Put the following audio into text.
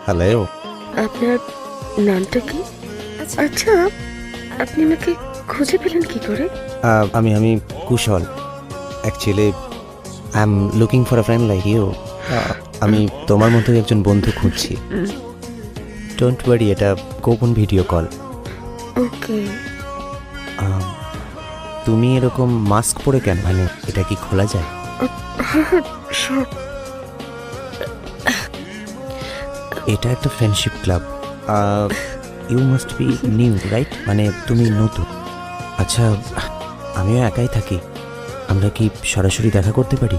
Hello, আপনার নামটা কি? আচ্ছা, আপনি আমাকে খুঁজে পেলেন কি করে? আমি Kushal. Actually I am looking for a friend like you. আমি তোমার মতো একজন বন্ধু খুঁজছি। ডোন্ট ওয়ারি, এটা গোপন ভিডিও কল। ওকে। তুমি এরকম মাস্ক পরে কেন? মানে এটা কি খোলা যায়? হ্যাঁ, সব। এটা একটা friendship club. You must be new, right? মানে তুমি নতুন। আচ্ছা, আমিও একাই থাকি, আমরা কি সরাসরি দেখা করতে পারি?